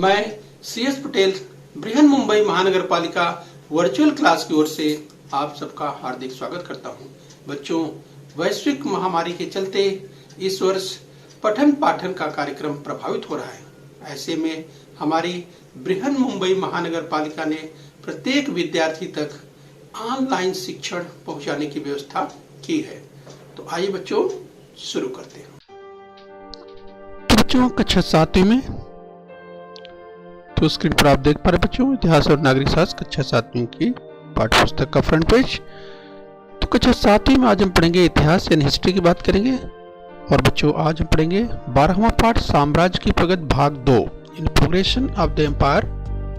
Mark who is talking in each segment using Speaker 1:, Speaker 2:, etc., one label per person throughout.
Speaker 1: मैं CS पटेल बृहन मुंबई महानगर पालिका वर्चुअल क्लास की ओर से आप सबका हार्दिक स्वागत करता हूं। बच्चों, वैश्विक महामारी के चलते इस वर्ष पठन पाठन का कार्यक्रम प्रभावित हो रहा है। ऐसे में हमारी बृहन मुंबई महानगर पालिका ने प्रत्येक विद्यार्थी तक ऑनलाइन शिक्षण पहुंचाने की व्यवस्था की है। तो आइए बच्चों शुरू करते हैं।
Speaker 2: बच्चों, कक्षा 7 में तो स्क्रीन पर आप देख पा रहे बच्चों इतिहास और नागरिक शास्त्र कक्षा 7वीं की पाठ्य पुस्तक का फ्रंट पेज। तो कक्षा 7वीं में आज हम पढ़ेंगे इतिहास यानी हिस्ट्री की बात करेंगे। और बच्चों आज हम पढ़ेंगे 12वां पाठ साम्राज्य की प्रगति भाग 2 in progression of the empire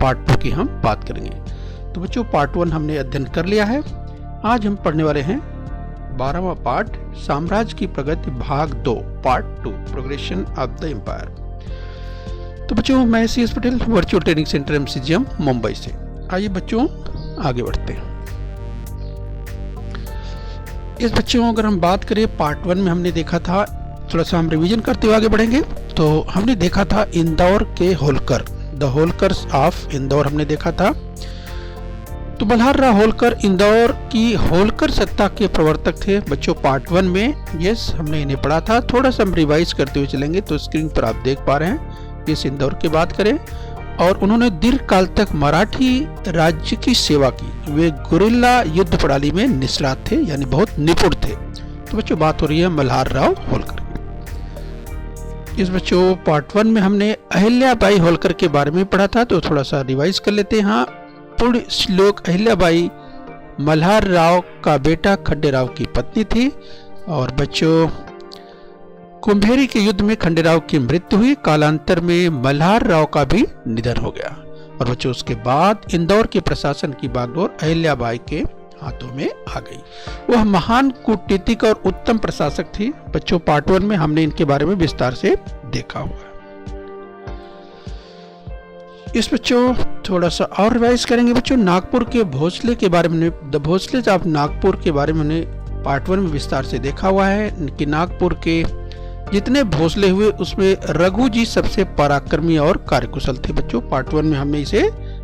Speaker 2: part 2 की हम बात करेंगे। तो बच्चों पार्ट 1 हमने अध्ययन कर लिया है। आज हम पढ़ने वाले हैं 12वां पाठ साम्राज्य की प्रगति भाग 2 part 2 progression of the empire. तो बच्चों मैं CS Patel virtual training centre MCGM Mumbai से। आइए बच्चों आगे बढ़ते हैं। इस बच्चों अगर हम बात करें पार्ट 1 में हमने देखा था, थोड़ा सा हम रिवीजन करते हुए आगे बढ़ेंगे। तो हमने देखा था इंदौर के होलकर, द होलकर्स ऑफ इंदौर हमने देखा था। तो मल्हार राव होलकर इंदौर की होलकर सत्ता के प्रवर्तक थे बच्चों पार्ट 1 में। यस, हमने इन्हें पढ़ा था। थोड़ा सा हम रिवाइज करते हुए चलेंगे। तो स्क्रीन पर आप देख पा रहे हैं इस इंदौर की बात करें। और उन्होंने दीर्घ काल तक मराठी राज्य की सेवा की। वे गुरिल्ला युद्ध प्रणाली में निष्णात थे यानी बहुत निपुण थे। तो बच्चों बात हो रही है मल्हार राव होलकर की। इस बच्चों पार्ट 1 में हमने अहिल्याबाई होलकर के बारे में पढ़ा था। तो थोड़ा सा रिवाइज कर लेते हैं। हाँ, पूर्ण श्लोक अहिल्याबाई मल्हार राव का बेटा खंडेराव की पत्नी थी। और बच्चों कुंभेरी के युद्ध में खंडेराव की मृत्यु हुई। कालांतर में मल्हार राव का भी निधन हो गया। और बच्चों उसके बाद इंदौर के प्रशासन की बागडोर अहिल्याबाई के हाथों में आ गई। वह महान कूटनीतिक और उत्तम प्रशासक थी। बच्चों पार्ट 1 में हमने इनके बारे में विस्तार से देखा हुआ है। इस बच्चों थोड़ा सा और रिवाइज करेंगे। बच्चों नागपुर के भोसले के बारे में, द भोसले ऑफ नागपुर के बारे में हमने पार्ट 1 में विस्तार से देखा हुआ है कि नागपुर के जितने भोसले हुए उसमें रघु जी सबसे पराक्रमी और कार्यकुशल थे। बच्चों पार्ट 1 में हमने इसे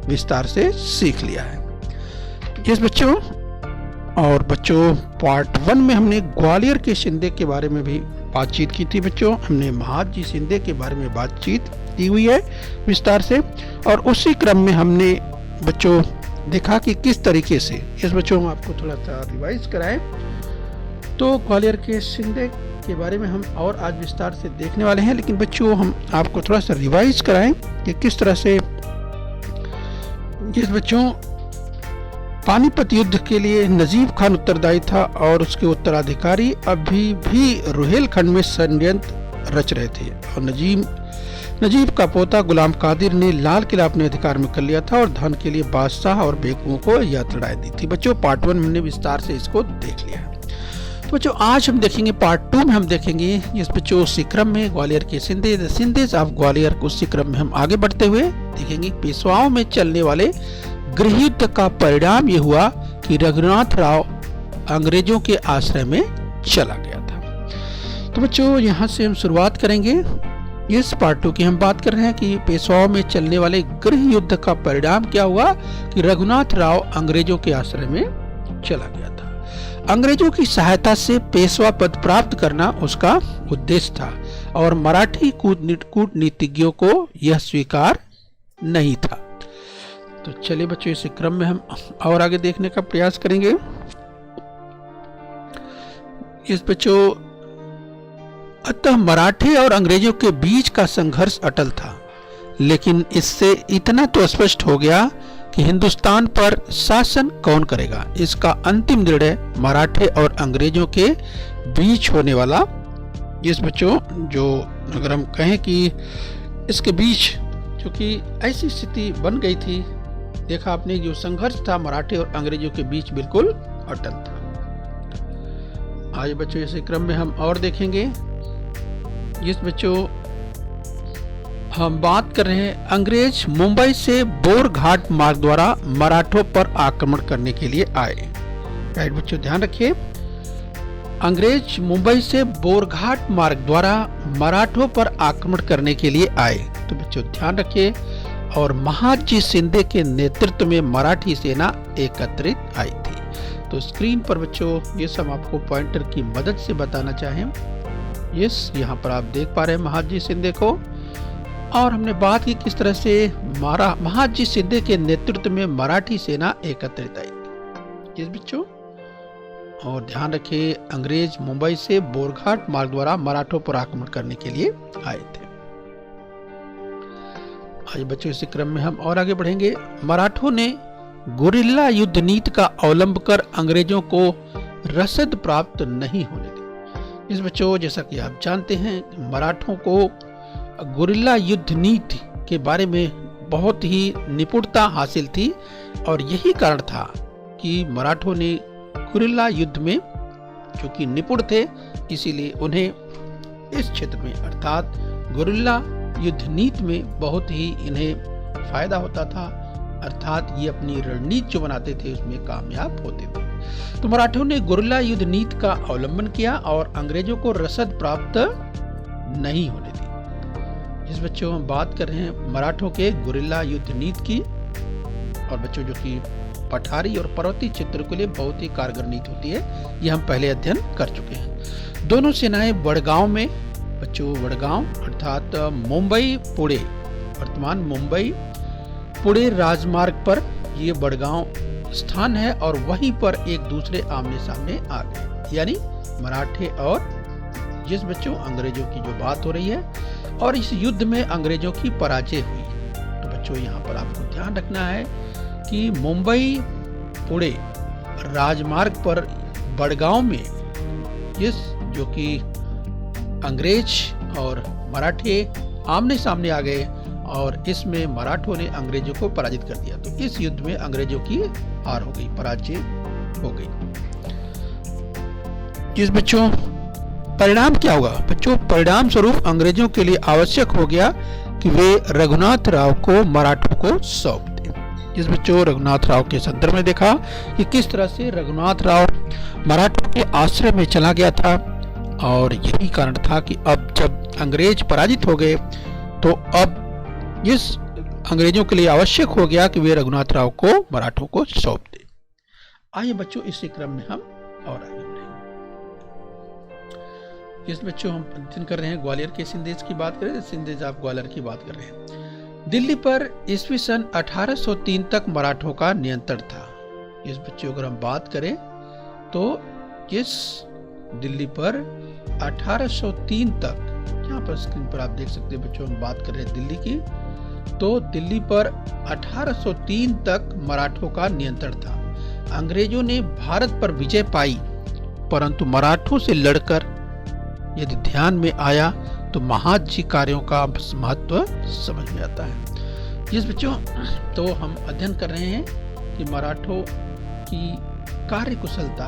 Speaker 2: विस्तार से सीख लिया है। इस बच्चों और बच्चों पार्ट 1 में हमने ग्वालियर के शिंदे के बारे में भी बातचीत की थी। बच्चों हमने महादजी शिंदे के बारे में बातचीत की हुई है विस्तार से। और उसी क्रम में हमने बच्चों देखा कि किस तरीके से, इस बच्चों हम आपको थोड़ा सा रिवाइज कराएं। तो ग्वालियर के शिंदे के बारे में हम और आज विस्तार से देखने वाले हैं। लेकिन बच्चों हम आपको थोड़ा सा रिवाइज कराएं कि किस तरह से जिस बच्चों पानीपत युद्ध के लिए नजीब खान उत्तरदायी था और उसके उत्तराधिकारी अभी भी रुहेलखंड में षड्यंत्र रच रहे थे। और नजीब का पोता गुलाम कादिर ने लाल किला अपने अधिकार में कर लिया था और धन के लिए बादशाह और बेगमों को यात्राएं दी थी। बच्चों पार्ट 1 में हमने विस्तार से इसको देख लिया है। तो बच्चों आज हम देखेंगे पार्ट 2 में हम देखेंगे जिस बच्चों उसी क्रम में ग्वालियर के सिंधेज ऑफ ग्वालियर को उसी क्रम में हम आगे बढ़ते हुए देखेंगे। पेशवाओं में चलने वाले गृह युद्ध का परिणाम ये हुआ कि रघुनाथ राव अंग्रेजों के आश्रय में चला गया था। तो बच्चों यहाँ से हम शुरुआत करेंगे। इस पार्ट 2 की हम बात कर रहे हैं कि पेशवाओं में चलने वाले गृह युद्ध का परिणाम क्या हुआ कि रघुनाथ राव अंग्रेजों के आश्रय में चला गया था। अंग्रेजों की सहायता से पेशवा पद प्राप्त करना उसका उद्देश्य था और मराठी कूटनीतिज्ञों को यह स्वीकार नहीं था। तो चलिए बच्चों इस क्रम में हम और आगे देखने का प्रयास करेंगे। इस बच्चों अतः मराठे और अंग्रेजों के बीच का संघर्ष अटल था। लेकिन इससे इतना तो स्पष्ट हो गया कि हिंदुस्तान पर शासन कौन करेगा, इसका अंतिम निर्णय मराठे और अंग्रेजों के बीच होने वाला। इस बच्चों जो अगर हम कहें कि इसके बीच क्योंकि ऐसी स्थिति बन गई थी, देखा आपने जो संघर्ष था मराठे और अंग्रेजों के बीच बिल्कुल अटल था। आज बच्चों इस क्रम में हम और देखेंगे। जिस बच्चों हम बात कर रहे हैं अंग्रेज मुंबई से बोरघाट मार्ग द्वारा मराठों पर आक्रमण करने के लिए आए। राइट बच्चों ध्यान रखिए, अंग्रेज मुंबई से बोरघाट मार्ग द्वारा मराठों पर आक्रमण करने के लिए आए। तो बच्चों ध्यान रखिए और महादजी शिंदे के नेतृत्व में मराठी सेना एकत्रित आई थी। तो स्क्रीन पर बच्चों ये सब आपको पॉइंटर की मदद से बताना चाहें। यस, यहाँ पर आप देख पा रहे हैं महादजी शिंदे को, और हमने बात की किस तरह से महादजी शिंदे के नेतृत्व में मराठी सेना एकत्रित आई थी। यस बच्चों, और ध्यान रखिए अंग्रेज मुंबई से बोरघाट मार्ग द्वारा मराठों पर आक्रमण करने के लिए आए थे। आज बच्चों इसी क्रम में हम और आगे बढ़ेंगे। मराठों ने गुरिल्ला युद्ध नीति का अवलंब कर अंग्रेजों को रसद प्राप्त नहीं होने दी। इस बच्चों जैसा कि आप जानते हैं मराठों को गुरिल्ला युद्ध नीति के बारे में बहुत ही निपुणता हासिल थी, और यही कारण था कि मराठों ने गुरिल्ला युद्ध में जो कि निपुण थे, इसीलिए उन्हें इस क्षेत्र में अर्थात गुरिल्ला युद्ध नीति में बहुत ही इन्हें फायदा होता था, अर्थात ये अपनी रणनीति जो बनाते थे उसमें कामयाब होते थे। तो मराठों ने गुरिल्ला युद्ध नीति का अवलंबन किया और अंग्रेजों को रसद प्राप्त नहीं होने दी। इस बच्चों हम बात कर रहे हैं मराठों के गुरिल्ला युद्ध नीति की, और बच्चों जो कि पठारी और पर्वतीय क्षेत्र के लिए बहुत ही कारगर नीति होती है, ये हम पहले अध्ययन कर चुके हैं। दोनों सेनाएं वडगांव में, बच्चों वडगांव अर्थात मुंबई पुणे, वर्तमान मुंबई पुणे राजमार्ग पर ये वडगांव स्थान है, और वहीं पर एक दूसरे आमने सामने आ गए, यानी मराठे और जिस बच्चों अंग्रेजों की जो बात हो रही है, और इस युद्ध में अंग्रेजों की पराजय हुई। तो बच्चों यहाँ पर आपको ध्यान रखना है कि मुंबई पुणे राजमार्ग पर वडगांव में इस जो कि अंग्रेज और मराठे आमने सामने आ गए, और इसमें मराठों ने अंग्रेजों को पराजित कर दिया। तो इस युद्ध में अंग्रेजों की हार हो गई, पराजय हो गई। इस बच्चों परिणाम क्या होगा? बच्चों परिणाम स्वरूप अंग्रेजों के लिए आवश्यक हो गया कि वे रघुनाथ राव को मराठों को सौंप दें। इस बच्चों रघुनाथ राव के संदर्भ में देखा कि किस तरह से रघुनाथ राव मराठों के आश्रय में चला गया था, और यही कारण था कि अब जब अंग्रेज पराजित हो गए तो अब इस अंग्रेजों के लिए आवश्यक हो गया कि वे रघुनाथ राव को मराठों को सौंप दें। आइए बच्चों इसी क्रम में हम और आगे बढ़ेंगे। इस बच्चों हम अध्ययन कर रहे हैं ग्वालियर के सिंदेज की बात करें, सिंदेज आप ग्वालियर की बात कर रहे हैं। दिल्ली पर ईस्वी सन 1803 तक मराठों का नियंत्रण था। इस बच्चों अगर हम बात करें तो इस दिल्ली पर 1803 तक, यहाँ पर स्क्रीन पर आप देख सकते हैं बच्चों हम बात कर रहे हैं दिल्ली की, तो दिल्ली पर 1803 तक मराठों का नियंत्रण था। अंग्रेजों ने भारत पर विजय पाई, परंतु मराठों से लड़कर यदि ध्यान में आया तो महादजी कार्यों का महत्व समझ में आता है। जिस बच्चों तो हम अध्ययन कर रहे हैं कि मराठों की कार्य कुशलता,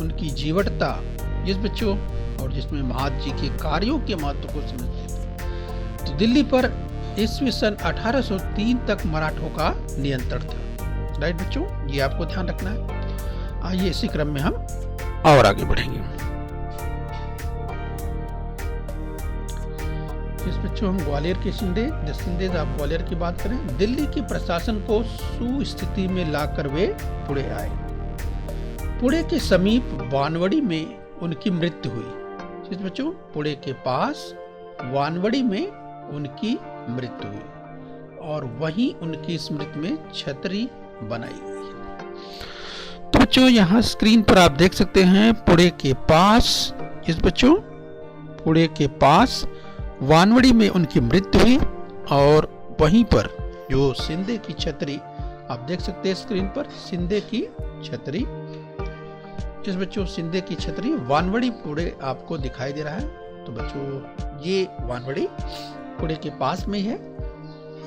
Speaker 2: उनकी जीवटता, जिस बच्चों और जिसमें महादजी के कार्यों के महत्व को समझते थे। तो दिल्ली पर ईस्वी सन 1803 तक मराठों का नियंत्रण था। राइट बच्चों, ये आपको ध्यान रखना है। आइए इसी क्रम में हम और आगे बढ़ेंगे। इस बच्चों हम ग्वालियर के सिंदेज आप ग्वालियर की बात करें। दिल्ली के प्रशासन को सुस्थिति में लाकर वे पुणे आए। पुणे के समीप वानवड़ी में उनकी मृत्यु हुई। इस बच्चों पुणे के पास वानवड़ी में उनकी मृत्यु हुई, और वहीं उनकी स्मृति में छतरी बनाई गई है। तो बच्चों यहाँ स्क्रीन पर आप देख सकते हैं पुणे के पास, इस बच्चों पुणे के पास वानवड़ी में उनकी मृत्यु हुई, और वहीं पर जो शिंदे की छतरी आप देख सकते हैं स्क्रीन पर, शिंदे की छतरी, इस बच्चों शिंदे की छतरी वानवड़ी पुणे आपको दिखाई दे रहा है। तो बच्चों ये वानवड़ी पुणे के पास में है,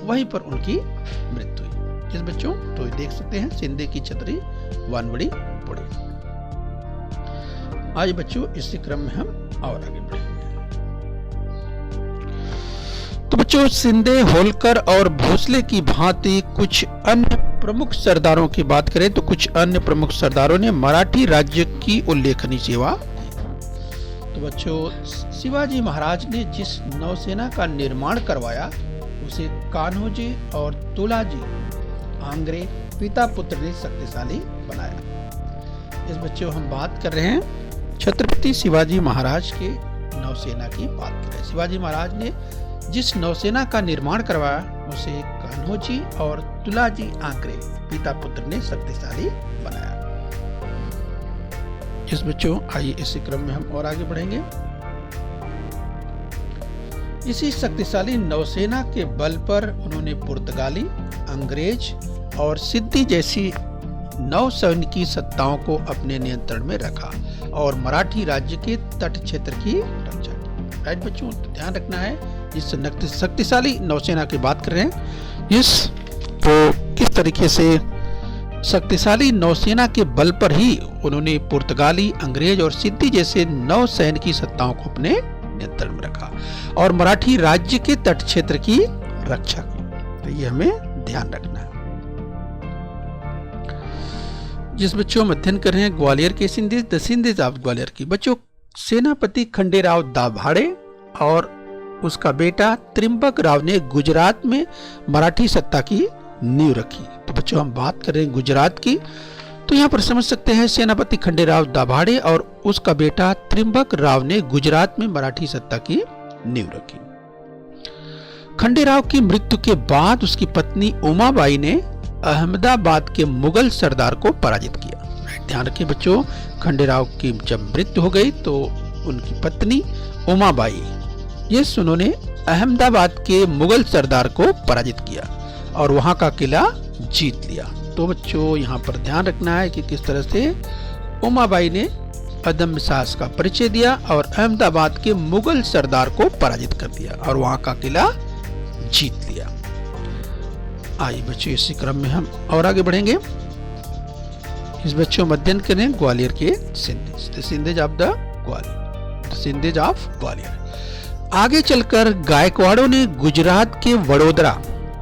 Speaker 2: वहीं पर उनकी मृत्यु हुई। इस बच्चों तो देख सकते हैं शिंदे की छतरी वानवड़ी पुणे। आज बच्चों इसी क्रम में हम और आगे बढ़ेंगे। तो बच्चों शिंदे, होलकर और भोसले की भांति कुछ अन्य प्रमुख सरदारों की बात करें तो कुछ अन्य प्रमुख सरदारों ने मराठी राज्य की उल्लेखनीय सेवा दी। तो बच्चों शिवाजी महाराज ने जिस नौसेना का निर्माण करवाया उसे कान्होजी और तुलाजी आंग्रे पिता पुत्र ने शक्तिशाली बनाया। इस बच्चों हम बात कर रहे हैं छत्रपति शिवाजी महाराज के नौसेना की बात कर रहे हैं। शिवाजी महाराज ने जिस नौसेना का निर्माण करवाया उसे कान्होजी और तुलाजी आंग्रे पिता पुत्र ने शक्तिशाली बनाया। इस बच्चों आइए इसी क्रम में हम और आगे बढ़ेंगे। इसी शक्तिशाली नौसेना के बल पर उन्होंने पुर्तगाली, अंग्रेज और सिद्दी जैसी नौसैनिकी सत्ताओं को अपने नियंत्रण में रखा और मराठी राज्य के तट क्षेत्र की रक्षा की। राइट बच्चों, तो ध्यान रखना है, इस शक्तिशाली नौसेना की बात कर रहे हैं। इस तो किस तरीके से शक्तिशाली नौसेना के बल पर ही उन्होंने पुर्तगाली, अंग्रेज और सिद्दी जैसे नौसैनिकी सत्ताओं को अपने नियंत्रण में रखा और मराठी राज्य के तट क्षेत्र की रक्षा की। तो ये हमें ध्यान रखना है। जिस बच्चों हम अध्ययन कर रहे हैं ग्वालियर के Sindhis, the Sindhis of Gwalior की। बच्चों, सेनापति खंडेराव दाभाड़े और उसका बेटा त्रिंबक राव ने गुजरात में मराठी सत्ता की नींव रखी। तो बच्चों हम बात कर रहे हैं गुजरात की, तो यहाँ पर समझ सकते हैं सेनापति खंडेराव दाभाड़े और उसका बेटा त्रिंबक राव ने गुजरात में मराठी सत्ता की नींव रखी। खंडेराव की मृत्यु के बाद उसकी पत्नी उमाबाई ने अहमदाबाद के मुगल सरदार को पराजित किया। ध्यान रखिए बच्चों, खंडेराव की जब मृत्यु हो गई तो उनकी पत्नी उमाबाई उन्होंने अहमदाबाद के मुगल सरदार को पराजित किया और वहां का किला जीत लिया। तो बच्चों यहाँ पर ध्यान रखना है कि किस तरह से उमाबाई ने अदम्य साहस का परिचय दिया और अहमदाबाद के मुगल सरदार को पराजित कर दिया और वहां का किला जीत लिया। आइए बच्चों इसी क्रम में हम और आगे बढ़ेंगे। इस बच्चों अध्ययन करें ग्वालियर के Sindhis, the Sindhis of the Gwalior, the Sindhis of Gwalior. आगे चलकर गायकवाड़ों ने गुजरात के वडोदरा,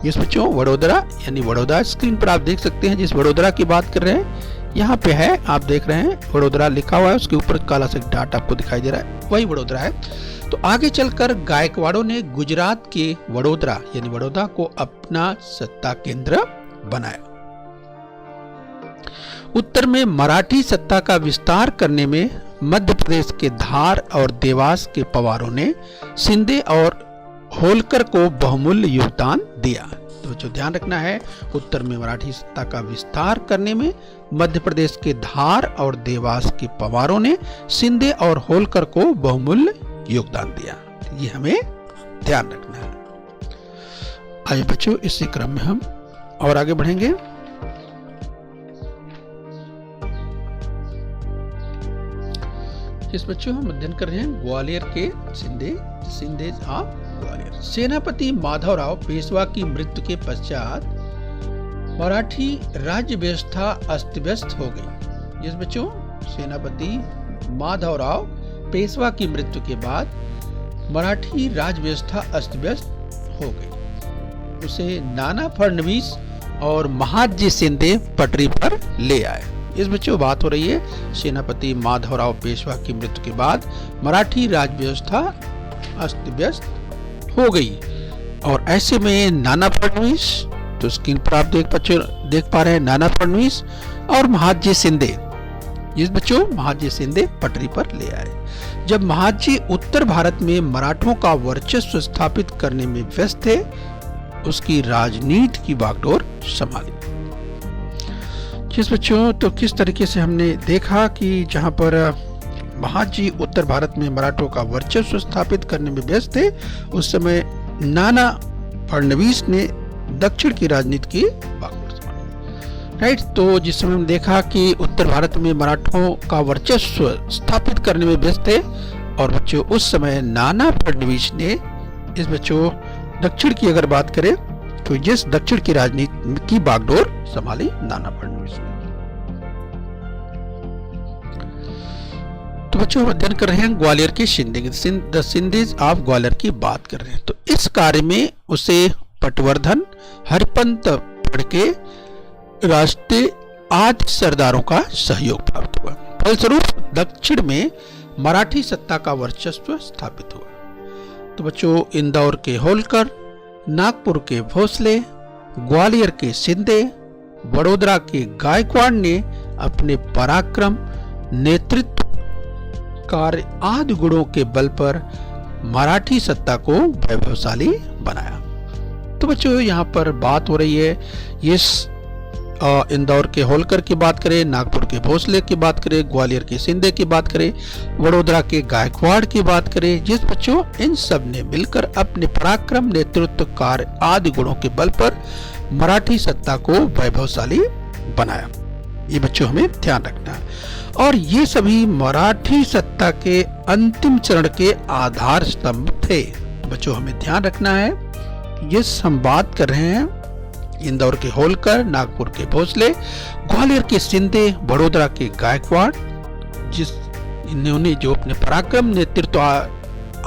Speaker 2: इस बच्चों वडोदरा यानी वडोदरा, स्क्रीन पर आप देख सकते हैं जिस वडोदरा की बात कर रहे हैं यहाँ पे है, आप देख रहे हैं वडोदरा लिखा हुआ है, उसके ऊपर काला सा डाट आपको दिखाई दे रहा है, वही वडोदरा है। तो आगे चलकर गायकवाड़ों ने गुजरात के वडोदरा यानी बड़ौदा को अपना सत्ता केंद्र बनाया। उत्तर में मराठी सत्ता का विस्तार करने में मध्य प्रदेश के धार और देवास के पवारों ने शिंदे और होलकर को बहुमूल्य योगदान दिया। तो बच्चों ध्यान रखना है, उत्तर में मराठी सत्ता का विस्तार करने में मध्य प्रदेश के धार और देवास के पवारों ने शिंदे और होलकर को बहुमूल्य योगदान दिया। ये हमें ध्यान रखना है। आइए बच्चों इसी क्रम में हम और आगे बढ़ेंगे। इस बच्चों हम अध्ययन कर रहे हैं ग्वालियर के सिंधीज ऑफ ग्वालियर। सेनापति माधवराव पेशवा की मृत्यु के पश्चात मराठी राज्य व्यवस्था अस्त व्यस्त हो गई। इस बच्चों सेनापति माधवराव पेशवा की मृत्यु के बाद मराठी राज्य व्यवस्था अस्त व्यस्त हो गई। उसे नाना फडणवीस और महादजी शिंदे पटरी पर ले आए। इस बच्चों बात हो रही है सेनापति माधवराव पेशवा की मृत्यु के बाद मराठी राज्य व्यवस्था अस्त व्यस्त हो गई और ऐसे में नाना फडणवीस, तो स्क्रीन पर आप देख पा रहे हैं नाना फडणवीस और महादजी शिंदे, इस बच्चों महादजी शिंदे पटरी पर ले आए। जब महादजी उत्तर भारत में मराठों का वर्चस्व स्थापित करने में व्यस्त थे, उसकी राजनीति की बागडोर संभाली। जिस बच्चों तो किस तरीके से हमने देखा कि जहां पर महादजी उत्तर भारत में मराठों का वर्चस्व स्थापित करने में व्यस्त थे, उस समय नाना फडणवीस ने दक्षिण की राजनीति की बागडोर संभाली। राइट, तो जिस समय हम देखा कि उत्तर भारत में मराठों का वर्चस्व स्थापित करने में व्यस्त थे और बच्चों उस समय नाना फडणवीस ने इस बच्चों दक्षिण की अगर बात करें तो जिस दक्षिण की राजनीति की बागडोर संभाली नाना फडणवीस ने। तो बच्चों हम अध्ययन कर रहे हैं ग्वालियर के द सिंधीज ऑफ ग्वालियर की बात कर रहे हैं। तो इस कार्य में उसे पटवर्धन, हरिपंत फड़के, राष्ट्रीय आदि सरदारों का सहयोग प्राप्त हुआ। फलस्वरूप दक्षिण में मराठी सत्ता का वर्चस्व स्थापित हुआ। तो बच्चों इंदौर के होलकर, नागपुर के भोसले, ग्वालियर के शिंदे, वडोदरा के गायकवाड़ ने अपने पराक्रम, नेतृत्व, कार्य आदि गुणों के बल पर मराठी सत्ता को वैभवशाली बनाया। तो बच्चों यहाँ पर बात हो रही है इस इंदौर के होलकर की बात करें, नागपुर के भोसले की बात करें, ग्वालियर के शिंदे की बात करें, वडोदरा के गायकवाड़ की बात करें, जिस बच्चों इन सब ने मिलकर अपने पराक्रम, नेतृत्व, कार्य आदि गुणों के बल पर मराठी सत्ता को वैभवशाली बनाया। ये बच्चों हमें ध्यान रखना है। और ये सभी मराठी सत्ता के अंतिम चरण के आधार स्तंभ थे। बच्चों हमें ध्यान रखना है, ये हम बात कर रहे हैं इंदौर के होलकर, नागपुर के भोसले, ग्वालियर के शिंदे, वडोदरा के गायकवाड़, जिस इन्होंने जो अपने पराक्रम, नेतृत्व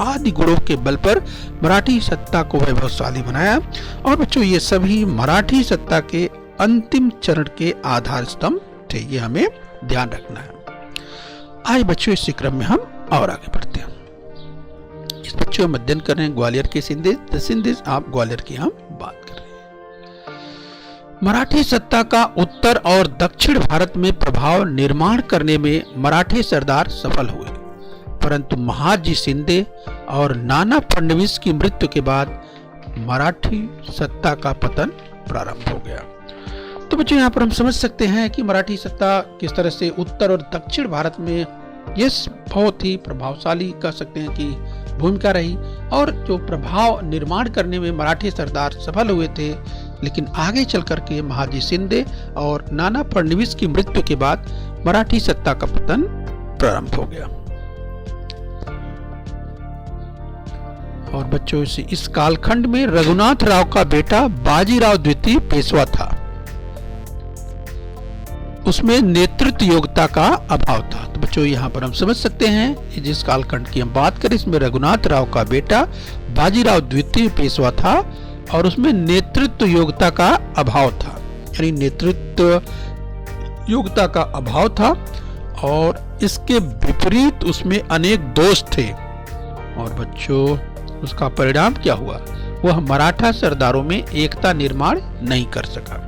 Speaker 2: आदि गुणों के बल पर मराठी सत्ता को वैभवशाली बनाया। और बच्चों ये सभी मराठी सत्ता के अंतिम चरण के आधार स्तंभ थे, ये हमें ध्यान रखना है। आइए बच्चों इसी क्रम में हम और आगे बढ़ते हैं। इस बच्चों में अध्ययन कर रहे हैं ग्वालियर के शिंदे, आप ग्वालियर की हम बात कर रहे हैं। मराठी सत्ता का उत्तर और दक्षिण भारत में प्रभाव निर्माण करने में मराठी सरदार सफल हुए, परंतु महादजी शिंदे और नाना फडणवीस की मृत्यु के बाद मराठी सत्ता का पतन प्रारंभ हो गया। तो बच्चों यहाँ पर हम समझ सकते हैं कि मराठी सत्ता किस तरह से उत्तर और दक्षिण भारत में ये बहुत ही प्रभावशाली कह सकते हैं कि भूमिका रही, और जो प्रभाव निर्माण करने में मराठी सरदार सफल हुए थे। लेकिन आगे चल करके महादजी शिंदे और नाना फडणवीस की मृत्यु के बाद मराठी सत्ता का पतन प्रारंभ हो गया। और बच्चों इस कालखंड में रघुनाथ राव का बेटा बाजीराव द्वितीय पेशवा था, उसमें नेतृत्व योग्यता का अभाव था। तो बच्चों यहाँ पर हम समझ सकते हैं जिस कालखंड की हम बात करें, इसमें रघुनाथ राव का बेटा बाजीराव द्वितीय पेशवा था और उसमें नेतृत्व योग्यता का अभाव था, यानी नेतृत्व योग्यता का अभाव था। और इसके विपरीत उसमें अनेक दोष थे। और बच्चों उसका परिणाम क्या हुआ, वह मराठा सरदारों में एकता निर्माण नहीं कर सका।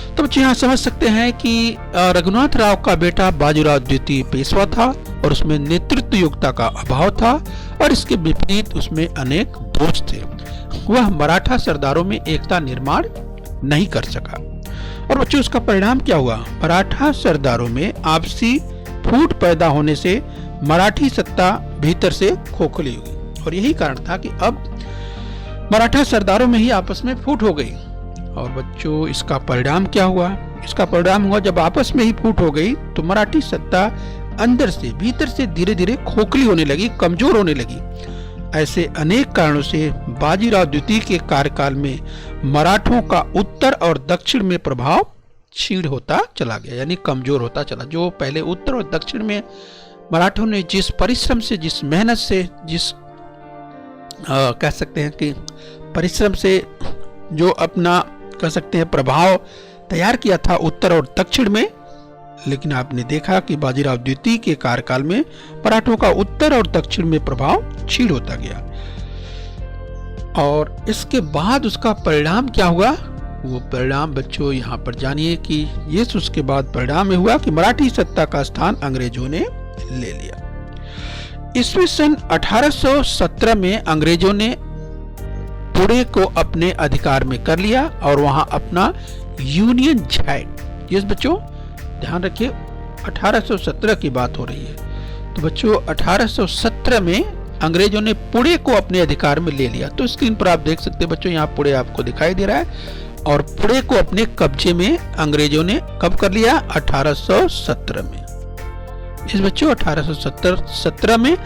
Speaker 2: तो बच्चे यहाँ समझ सकते हैं कि रघुनाथ राव का बेटा बाजीराव द्वितीय पेशवा था और उसमें नेतृत्व योग्यता का अभाव था, और इसके विपरीत उसमें अनेक दोष थे। वह मराठा सरदारों में एकता निर्माण नहीं कर सका। और बच्चों उसका परिणाम क्या हुआ, मराठा सरदारों में आपसी फूट पैदा होने से मराठी सत्ता भीतर से खोखली हुई। और यही कारण था कि अब मराठा सरदारों में ही आपस में फूट हो गई। और बच्चों इसका परिणाम क्या हुआ, इसका परिणाम हुआ जब आपस में ही फूट हो गई तो मराठी सत्ता अंदर से भीतर से धीरे धीरे खोखली होने लगी, कमजोर होने लगी। ऐसे अनेक कारणों से बाजीराव द्वितीय के कार्यकाल में मराठों का उत्तर और दक्षिण में प्रभाव क्षीण होता चला गया, यानी कमजोर होता चला। जो पहले उत्तर और दक्षिण में मराठों ने जिस परिश्रम से, जिस मेहनत से, जिस कह सकते हैं कि परिश्रम से जो अपना कह सकते हैं प्रभाव तैयार किया था उत्तर और दक्षिण में, लेकिन आपने देखा कि बाजीराव द्वितीय के कार्यकाल में मराठों का उत्तर और दक्षिण में प्रभाव क्षीण होता गया। और इसके बाद उसका परिणाम क्या हुआ, वो परिणाम बच्चों यहाँ पर जानिए कि ये उसके बाद परिणाम में हुआ कि मराठी सत्ता का स्थान अंग्रेजों ने ले लिया। ईस्वी सन 1817 में अंग्रेजों ने पुणे को अपने अधिकार में कर लिया और वहां अपना यूनियन जैक, यस बच्चों ध्यान रखिए 1817 की बात हो रही है। तो बच्चों 1817 में अंग्रेजों ने पुणे को अपने अधिकार में ले लिया। तो स्क्रीन पर आप देख सकते हैं बच्चों, यहाँ पुणे आपको दिखाई दे रहा है। और पुणे को अपने कब्जे में अंग्रेजों ने कब कर लिया, 1817 में। इस बच्चों 1817 में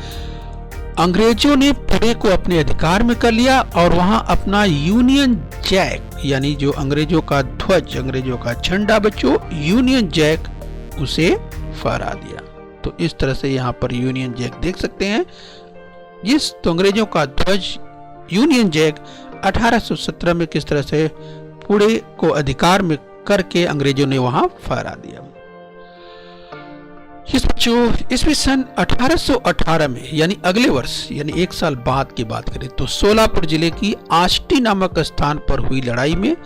Speaker 2: अंग्रेजों ने पुणे को अपने अधिकार में कर लिया और वहां अपना यूनियन जैक, यानी जो अंग्रेजों का ध्वज, अंग्रेजों का झंडा बच्चों यूनियन जैक, उसे फहरा दिया। तो इस तरह से यहाँ पर यूनियन जैक देख सकते हैं। इस तो अंग्रेजों का ध्वज यूनियन जैक 1817 में किस तरह से पुणे को अधिकार में करके अंग्रेजों ने वहां फहरा दिया। इस बच्चों इसमें सन 1818 में यानी अगले वर्ष यानी एक साल बाद की बात करें तो सोलापुर जिले की आष्टी नामक स्थान पर हुई लड़ाई में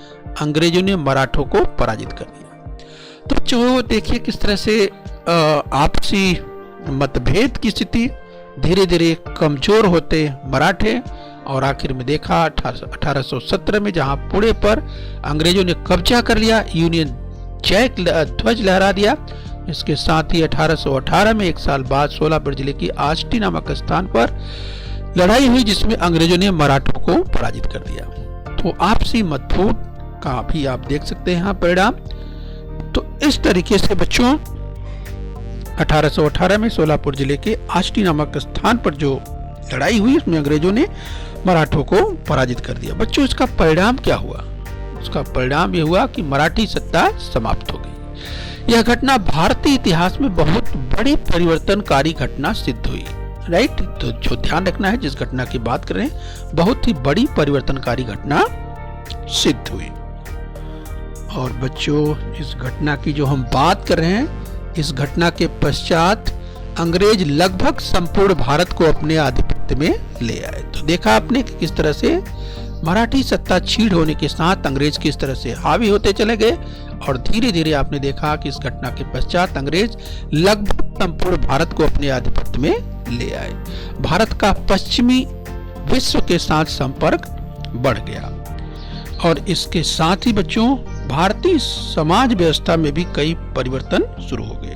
Speaker 2: अंग्रेजों ने मराठों को पराजित कर दिया। तो बच्चों देखिए किस तरह से आपसी मतभेद की स्थिति धीरे धीरे कमजोर होते मराठे और आखिर में देखा 1817 में जहां पुणे पर अंग्रेजों ने कब्जा कर लिया, यूनियन जैक ध्वज लहरा दिया। इसके साथ ही 1818 में एक साल बाद सोलापुर जिले की आष्टी नामक स्थान पर लड़ाई हुई जिसमें अंग्रेजों ने मराठों को पराजित कर दिया। तो आपसी मतभेद का भी आप देख सकते हैं यहाँ परिणाम। तो इस तरीके से बच्चों 1818 में सोलापुर जिले के आष्टी नामक स्थान पर जो लड़ाई हुई उसमें अंग्रेजों ने मराठों को पराजित कर दिया। बच्चों इसका परिणाम क्या हुआ? उसका परिणाम यह हुआ कि मराठी सत्ता समाप्त हो गई। यह घटना भारतीय इतिहास में बहुत बड़ी परिवर्तनकारी घटना सिद्ध हुई। राइट, तो जो ध्यान रखना है जिस घटना की बात कर रहे हैं बहुत ही बड़ी परिवर्तनकारी घटना सिद्ध हुई। और बच्चों इस घटना की जो हम बात कर रहे हैं, इस घटना के पश्चात अंग्रेज लगभग संपूर्ण भारत को अपने आधिपत्य में ले आए। तो देखा आपने कि किस तरह से मराठी सत्ता छीड़ होने के साथ अंग्रेज किस तरह से हावी होते चले गए और धीरे धीरे आपने देखा कि इस घटना के पश्चात अंग्रेज लगभग संपूर्ण भारत को अपने आधिपत्य में ले आए। भारत का पश्चिमी विश्व के साथ संपर्क बढ़ गया और इसके साथ ही बच्चों भारतीय समाज व्यवस्था में भी कई परिवर्तन शुरू हो गए।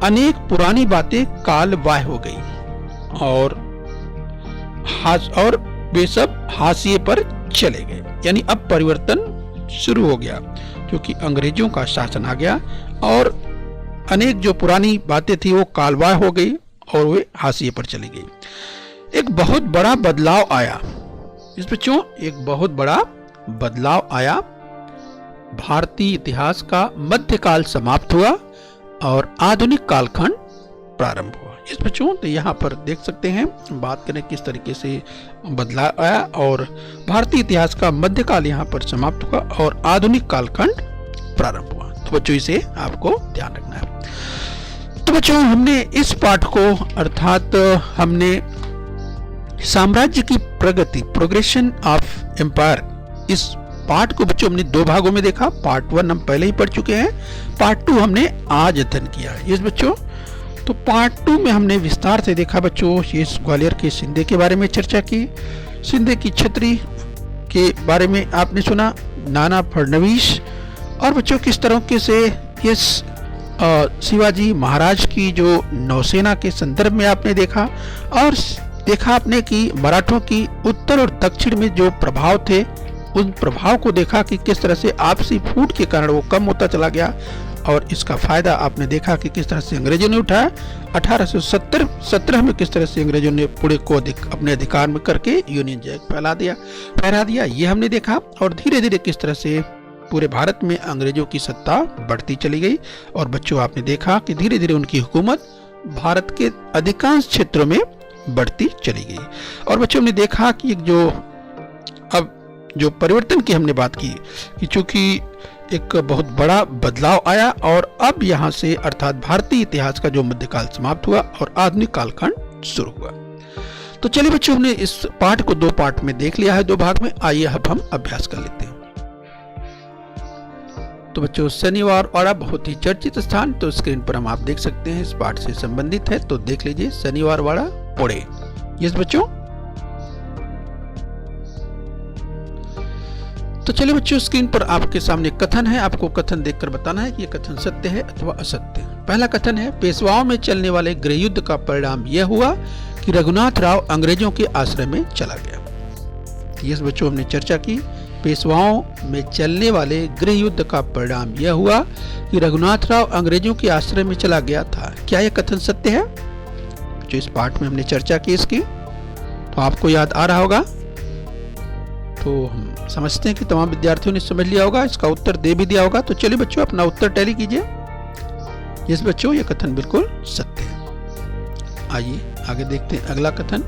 Speaker 2: अनेक पुरानी बातें कालबाह्य हो गई और वे सब हाशिए पर चले गए। यानी अब परिवर्तन शुरू हो गया क्योंकि अंग्रेजों का शासन आ गया और अनेक जो पुरानी बातें थी वो कालबाह्य हो गई और वे हाशिए पर चली गई। एक बहुत बड़ा बदलाव आया। इस बच्चों एक बहुत बड़ा बदलाव आया। भारतीय इतिहास का मध्यकाल समाप्त हुआ और आधुनिक कालखंड प्रारंभ हुआ। इस बच्चों तो यहाँ पर देख सकते हैं, बात करें किस तरीके से बदलाव आया और भारतीय इतिहास का मध्यकाल यहाँ पर समाप्त हुआ और आधुनिक कालखंड प्रारंभ हुआ। तो बच्चों इसे आपको ध्यान रखना है। तो बच्चों हमने इस पाठ को अर्थात हमने साम्राज्य की प्रगति प्रोग्रेशन ऑफ एम्पायर, इस पार्ट को बच्चों हमने दो भागों में देखा। पार्ट 1 हम पहले ही पढ़ चुके हैं, पार्ट 2 हमने आज अध्ययन किया। यस बच्चों, तो पार्ट 2 में हमने विस्तार से देखा बच्चों ये ग्वालियर के शिंदे के बारे में चर्चा की, शिंदे की छतरी के बारे में आपने सुना, नाना फडणवीस और बच्चों किस तरीके से इस शिवाजी महाराज की जो नौसेना के संदर्भ में आपने देखा और देखा आपने कि मराठों की उत्तर और दक्षिण में जो प्रभाव थे उन प्रभाव को देखा कि किस तरह से आपसी फूट के कारण वो कम होता चला गया और इसका फायदा आपने देखा कि किस तरह से अंग्रेजों ने उठाया। 1817 में किस तरह से अंग्रेजों ने पुणे को अपने अधिकार में करके यूनियन जैक फहरा दिया, ये हमने देखा। और धीरे धीरे किस तरह से पूरे भारत में अंग्रेजों की सत्ता बढ़ती चली गई और बच्चों आपने देखा कि धीरे धीरे उनकी हुकूमत भारत के अधिकांश क्षेत्रों में बढ़ती चली गई। और बच्चों हमने देखा कि जो परिवर्तन की हमने बात की कि चूंकि एक बहुत बड़ा बदलाव आया और अब यहाँ से अर्थात भारतीय इतिहास का जो मध्यकाल समाप्त हुआ और आधुनिक कालखंड शुरू हुआ। तो चलिए बच्चों हमने इस पाठ को दो पार्ट में देख लिया है, दो भाग में। आइए अब हम अभ्यास कर लेते हैं। तो बच्चों शनिवार वाड़ा बहुत ही चर्चित स्थान तो स्क्रीन पर हम आप देख सकते हैं, इस पाठ से संबंधित है, तो देख लीजिए शनिवार वाड़ा पुणे। यस बच्चों, तो चलिए बच्चों स्क्रीन पर आपके सामने कथन है, आपको कथन देखकर बताना है कि ये कथन सत्य है अथवा असत्य है। पहला कथन है, पेशवाओं में चलने वाले गृह युद्ध का परिणाम यह हुआ कि रघुनाथ राव अंग्रेजों के आश्रय में चला गया। यस बच्चों हमने चर्चा की, पेशवाओं में चलने वाले गृह युद्ध का परिणाम यह हुआ कि रघुनाथ राव अंग्रेजों के आश्रय में चला गया था। क्या यह कथन सत्य है? जो इस पाठ में हमने चर्चा की इसकी, तो आपको याद आ रहा होगा। तो हम समझते हैं कि तमाम विद्यार्थियों ने समझ लिया होगा, इसका उत्तर दे भी दिया होगा। तो चलिए बच्चों अपना उत्तर टैली कीजिए। यस बच्चों, यह कथन बिल्कुल सत्य है। आइए आगे देखते हैं अगला कथन।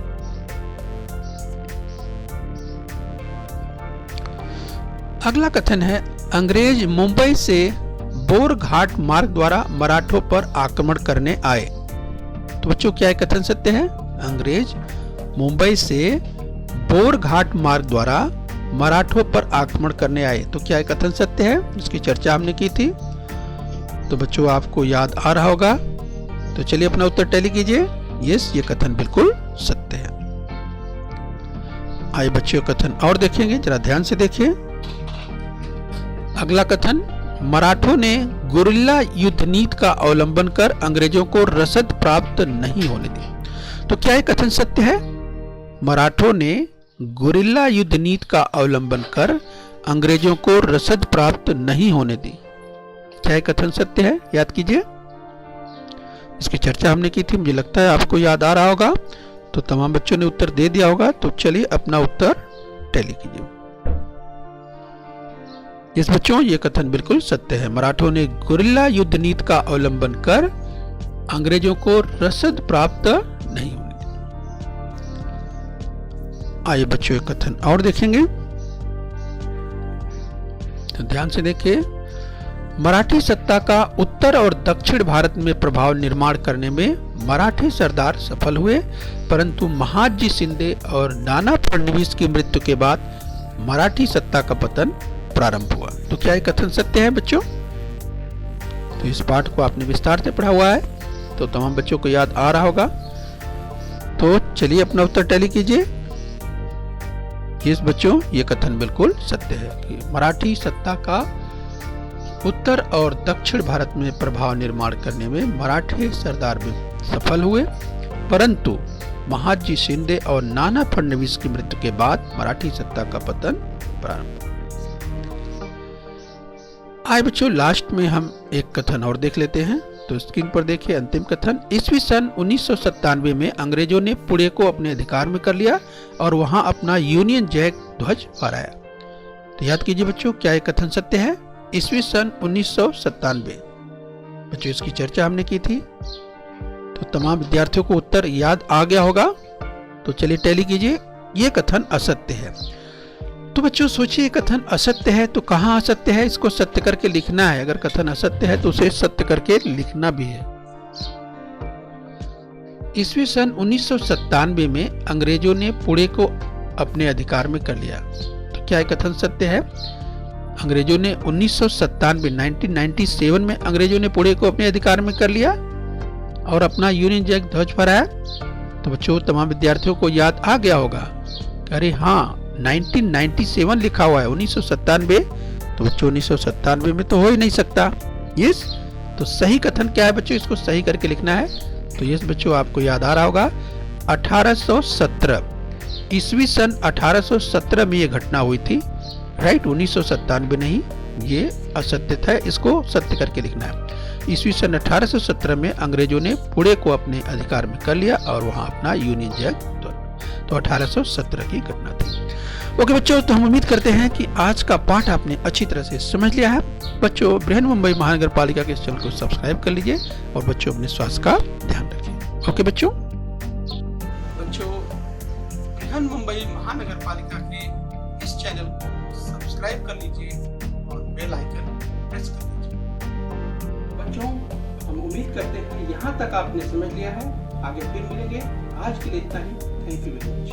Speaker 2: अगला कथन है, अंग्रेज मुंबई से बोरघाट मार्ग द्वारा मराठों पर आक्रमण करने आए। तो बच्चों क्या ये कथन सत्य है? अंग्रेज मुंबई से बोरघाट मार्ग द्वारा मराठों पर आक्रमण करने आए, तो क्या ये कथन सत्य है? इसकी चर्चा हमने की थी। तो बच्चों आपको याद आ रहा होगा, तो चलिए अपना उत्तर टैली कीजिए। यस, ये कथन बिल्कुल सत्य है। आइए बच्चों कथन और देखेंगे, जरा ध्यान से देखिए। अगला कथन, मराठों ने गुरिल्ला युद्ध नीति का अवलंबन कर अंग्रेजों को रसद प्राप्त नहीं होने दी। तो क्या ये कथन सत्य है? मराठों ने गुरिल्ला युद्ध नीति का अवलंबन कर अंग्रेजों को रसद प्राप्त नहीं होने दी। क्या ये कथन सत्य है? याद कीजिए, इसकी चर्चा हमने की थी, मुझे लगता है आपको याद आ रहा होगा। तो तमाम बच्चों ने उत्तर दे दिया होगा, तो चलिए अपना उत्तर टैली कीजिए। इस बच्चों ये कथन बिल्कुल सत्य है। मराठों ने गुरिल्ला युद्ध नीति का अवलंबन कर अंग्रेजों को रसद प्राप्त नहीं होने दी। आइए बच्चों ये कथन और देखेंगे, तो ध्यान से देखिए। मराठी सत्ता का उत्तर और दक्षिण भारत में प्रभाव निर्माण करने में मराठी सरदार सफल हुए, परंतु महादजी शिंदे और नाना फडणवीस की मृत्यु के बाद मराठी सत्ता का पतन प्रारंभ हुआ। तो क्या ये कथन सत्य है बच्चों? तो इस पाठ को आपने विस्तार से पढ़ा हुआ है, तो तमाम बच्चों को याद आ रहा होगा। तो चलिए अपना उत्तर टैली कीजिए। इस बच्चों ये कथन बिल्कुल सत्य है कि मराठी सत्ता का उत्तर और दक्षिण भारत में प्रभाव निर्माण करने में मराठी सरदार भी सफल हुए, परंतु महादजी शिंदे और नाना फडणवीस की मृत्यु के बाद मराठी सत्ता का पतन प्रारंभ। आइए बच्चों लास्ट में हम एक कथन और देख लेते हैं। तो स्क्रीन पर देखिए अंतिम कथन, ईस्वी सन 1997 में अंग्रेजों ने पुणे को अपने अधिकार में कर लिया और वहां अपना यूनियन जैक ध्वज फहराया। तो याद कीजिए बच्चों, क्या ये कथन सत्य है? ईस्वी सन 1997 बच्चों इसकी चर्चा हमने की थी, तो तमाम विद्यार्थियों को उत्तर याद आ गया होगा। तो चलिए टैली कीजिए। ये कथन असत्य है। तो बच्चों सोचिए, कथन असत्य है तो कहाँ असत्य है, इसको सत्य करके लिखना है। अगर कथन असत्य है तो उसे सत्य करके लिखना भी है। ईस्वी सन 1997 में अंग्रेजों ने पुणे को अपने अधिकार में कर लिया। तो क्या ये कथन सत्य है? अंग्रेजों ने 1997 में अंग्रेजों ने पुणे को अपने अधिकार में कर लिया और अपना यूनियन जैक ध्वज फहराया। तो बच्चों तमाम विद्यार्थियों को याद आ गया होगा, अरे हाँ 1997 लिखा हुआ है, 1997। तो बच्चों 1997 में तो हो ही नहीं सकता। यस, तो सही कथन क्या है बच्चों, इसको सही करके लिखना है। तो यस बच्चों आपको याद आ रहा होगा 1817, ईस्वी सन 1817 में ये घटना हुई थी, राइट। 1997 नहीं, ये असत्य था, इसको सत्य करके लिखना है। ईस्वी सन 1817 में अंग्रेजों ने पुणे को अपने अधिकार में कर लिया और वहां अपना यूनियन जैक, तो 1817 की घटना थी। ओके बच्चों, तो हम उम्मीद करते हैं कि आज का पाठ आपने अच्छी तरह से समझ लिया है। बच्चों बृहन मुंबई महानगर पालिका के इस चैनल को सब्सक्राइब कर लीजिए और बच्चों अपने स्वास्थ्य का ध्यान रखिए। ओके बच्चों
Speaker 1: बृहन मुंबई महानगर पालिका के इस चैनल को सब्सक्राइब कर लीजिए और बेल आइकन प्रेस कर लीजिए। बच्चों हम उम्मीद करते हैं यहाँ तक आपने समझ लिया है। आगे फिर मिलेंगे, आज के लिए इतना ही। Thank you very much.